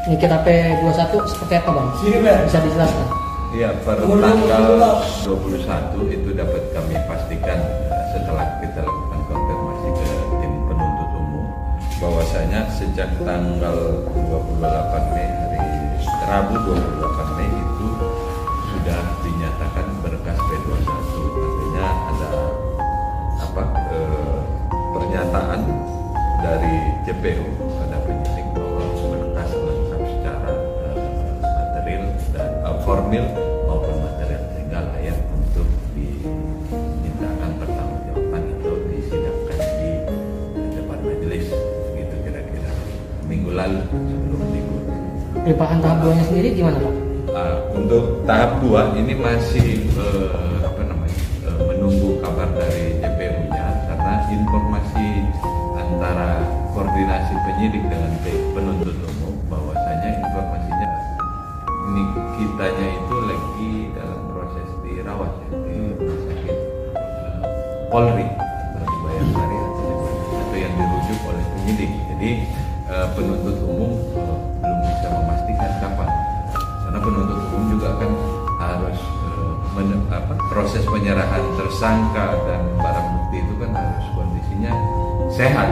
Nikita P21 seperti apa Bang? Bisa dijelaskan? Iya, per tanggal 21 itu dapat kami pastikan setelah kita lakukan konfirmasi ke tim penuntut umum bahwasanya sejak tanggal 28 Mei hari Rabu 28 Mei itu sudah dinyatakan berkas P21. Artinya ada pernyataan dari JPU pada penyidik bahwa berkas lengkap secara material dan formil maupun material sehingga layak untuk dimintakan pertanggungjawaban atau disidangkan di depan majelis, begitu kira-kira minggu lalu sebelum libur. Limpahan tahap 2-nya sendiri gimana Pak? Untuk tahap 2 ini masih menunggu kabar dari JPU-nya karena informasi antara koordinasi penyidik dengan penuntut umum bahwasanya informasinya kitanya itu lagi dalam proses dirawat di rumah sakit Polri atau di Bayangkari atau yang dirujuk oleh penyidik. Jadi penuntut umum belum bisa memastikan kapan, karena penuntut umum juga kan harus proses penyerahan tersangka dan barang bukti itu kan harus kondisinya sehat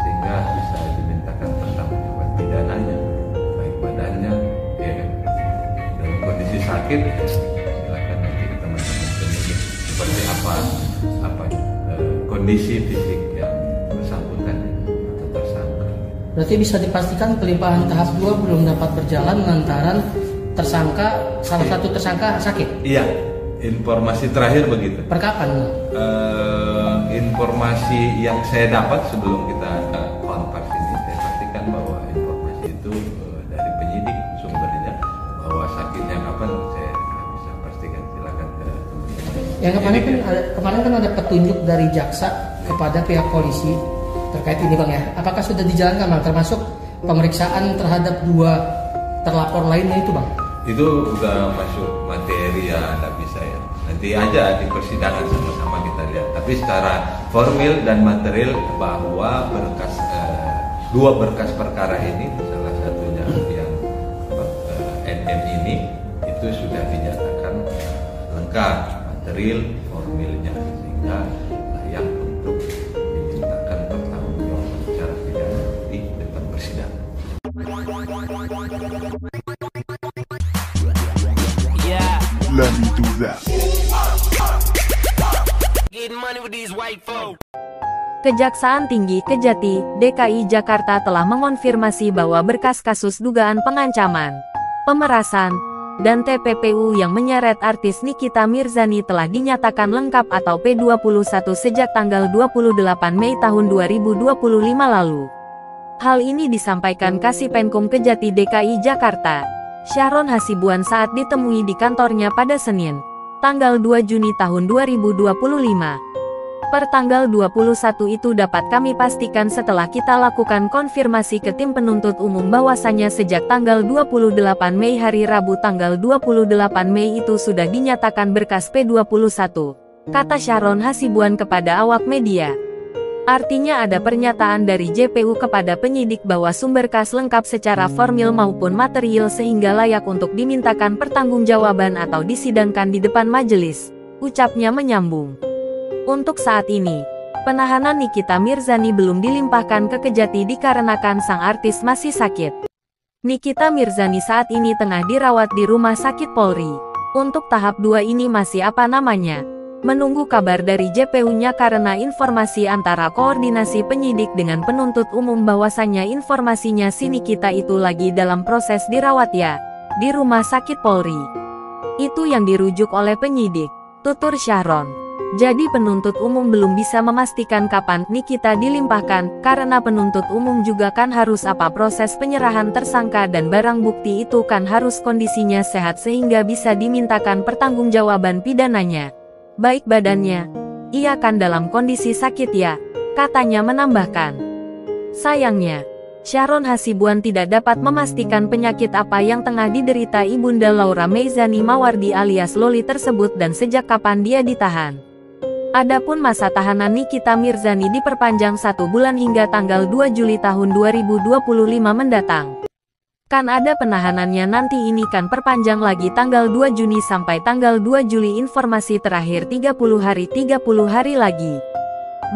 sehingga bisa dimintakan pertanggungjawaban pidananya, baik badannya ya kan. Dalam kondisi sakit silakan nanti teman-teman penyidik seperti apa kondisi fisik yang bersangkutan atau tersangka. Berarti bisa dipastikan pelimpahan tahap 2 belum dapat berjalan lantaran salah satu tersangka sakit? Iya, informasi terakhir begitu. Per kapan? Informasi yang saya dapat sebelum kita kontak ini, saya pastikan bahwa informasi itu dari penyidik sumbernya, bahwa sakitnya kapan saya nggak bisa pastikan. Silakan ke teman-teman. Yang kemarin kan ada petunjuk dari jaksa kepada pihak polisi terkait ini Bang ya. Apakah sudah dijalankan Bang, termasuk pemeriksaan terhadap 2 terlapor lainnya itu Bang? Itu udah masuk materi ya, tidak bisa ya. Nanti aja di persidangan sama-sama kita lihat. Tapi secara formil dan material bahwa berkas 2 berkas perkara ini, salah satunya yang NM ini itu sudah dinyatakan lengkap material formilnya sehingga layak untuk dimintakan pertanggungjawaban secara pidana di depan persidangan. Let me do that. Kejaksaan Tinggi Kejati, DKI Jakarta telah mengonfirmasi bahwa berkas kasus dugaan pengancaman, pemerasan, dan TPPU yang menyeret artis Nikita Mirzani telah dinyatakan lengkap atau P21 sejak tanggal 28 Mei tahun 2025 lalu. Hal ini disampaikan Kasipenkum Kejati DKI Jakarta, Sharon Hasibuan saat ditemui di kantornya pada Senin, tanggal 2 Juni tahun 2025. Per tanggal 21 itu dapat kami pastikan setelah kita lakukan konfirmasi ke tim penuntut umum bahwasannya sejak tanggal 28 Mei hari Rabu tanggal 28 Mei itu sudah dinyatakan berkas P21, kata Sharon Hasibuan kepada awak media. Artinya ada pernyataan dari JPU kepada penyidik bahwa sumber kas lengkap secara formil maupun material sehingga layak untuk dimintakan pertanggungjawaban atau disidangkan di depan majelis, ucapnya menyambung. Untuk saat ini, penahanan Nikita Mirzani belum dilimpahkan ke Kejati dikarenakan sang artis masih sakit. Nikita Mirzani saat ini tengah dirawat di Rumah Sakit Polri. Untuk tahap 2 ini masih menunggu kabar dari JPU-nya karena informasi antara koordinasi penyidik dengan penuntut umum bahwasannya informasinya si Nikita itu lagi dalam proses dirawat ya, di Rumah Sakit Polri. Itu yang dirujuk oleh penyidik, tutur Sharon. Jadi penuntut umum belum bisa memastikan kapan Nikita dilimpahkan, karena penuntut umum juga kan harus proses penyerahan tersangka dan barang bukti itu kan harus kondisinya sehat sehingga bisa dimintakan pertanggungjawaban pidananya. Baik badannya, ia kan dalam kondisi sakit ya, katanya menambahkan. Sayangnya, Sharon Hasibuan tidak dapat memastikan penyakit apa yang tengah diderita Ibunda Laura Meizani Mawardi alias Loli tersebut dan sejak kapan dia ditahan. Adapun masa tahanan Nikita Mirzani diperpanjang 1 bulan hingga tanggal 2 Juli tahun 2025 mendatang. Kan ada penahanannya nanti, ini kan perpanjang lagi tanggal 2 Juni sampai tanggal 2 Juli, informasi terakhir 30 hari lagi.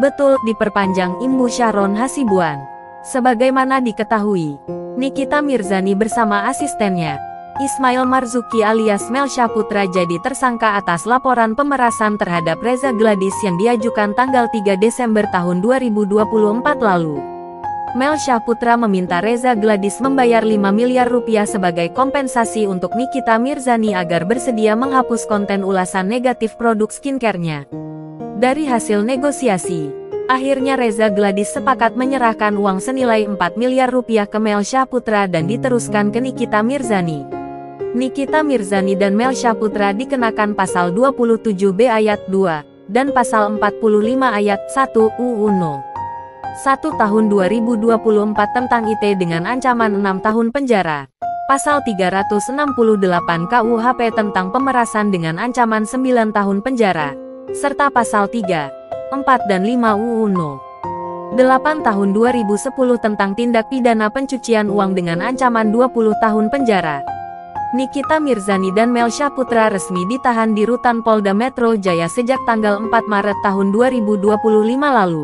Betul, diperpanjang, Imbu Syahron Hasibuan. Sebagaimana diketahui, Nikita Mirzani bersama asistennya, Ismail Marzuki alias Mel Syaputra, jadi tersangka atas laporan pemerasan terhadap Reza Gladys yang diajukan tanggal 3 Desember tahun 2024 lalu. Mel Syaputra meminta Reza Gladys membayar 5 miliar rupiah sebagai kompensasi untuk Nikita Mirzani agar bersedia menghapus konten ulasan negatif produk skincare-nya. Dari hasil negosiasi, akhirnya Reza Gladys sepakat menyerahkan uang senilai 4 miliar rupiah ke Mel Syaputra dan diteruskan ke Nikita Mirzani. Nikita Mirzani dan Mel Syaputra dikenakan pasal 27B ayat 2 dan pasal 45 ayat 1 UU No. 1 tahun 2024 tentang ITE dengan ancaman 6 tahun penjara. Pasal 368 KUHP tentang pemerasan dengan ancaman 9 tahun penjara. Serta pasal 3, 4 dan 5 UU No. 8 tahun 2010 tentang tindak pidana pencucian uang dengan ancaman 20 tahun penjara. Nikita Mirzani dan Mel Syaputra resmi ditahan di Rutan Polda Metro Jaya sejak tanggal 4 Maret tahun 2025 lalu.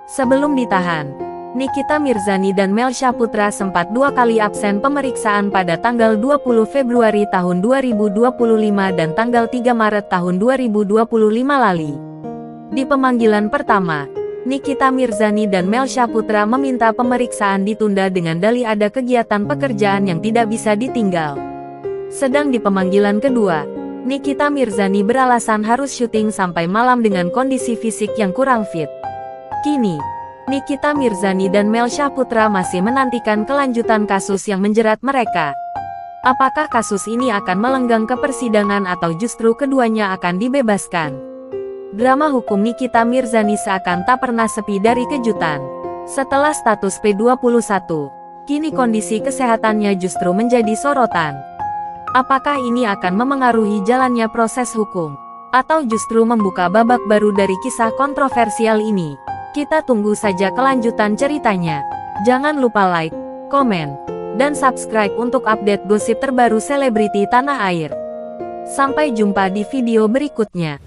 Sebelum ditahan, Nikita Mirzani dan Mel Syaputra sempat 2 kali absen pemeriksaan pada tanggal 20 Februari tahun 2025 dan tanggal 3 Maret tahun 2025 lalu. Di pemanggilan pertama, Nikita Mirzani dan Mel Syaputra meminta pemeriksaan ditunda dengan dalih ada kegiatan pekerjaan yang tidak bisa ditinggal. Sedang di pemanggilan kedua, Nikita Mirzani beralasan harus syuting sampai malam dengan kondisi fisik yang kurang fit. Kini, Nikita Mirzani dan Mel Syaputra masih menantikan kelanjutan kasus yang menjerat mereka. Apakah kasus ini akan melenggang ke persidangan atau justru keduanya akan dibebaskan? Drama hukum Nikita Mirzani seakan tak pernah sepi dari kejutan. Setelah status P21, kini kondisi kesehatannya justru menjadi sorotan. Apakah ini akan memengaruhi jalannya proses hukum? Atau justru membuka babak baru dari kisah kontroversial ini? Kita tunggu saja kelanjutan ceritanya. Jangan lupa like, komen, dan subscribe untuk update gosip terbaru selebriti tanah air. Sampai jumpa di video berikutnya.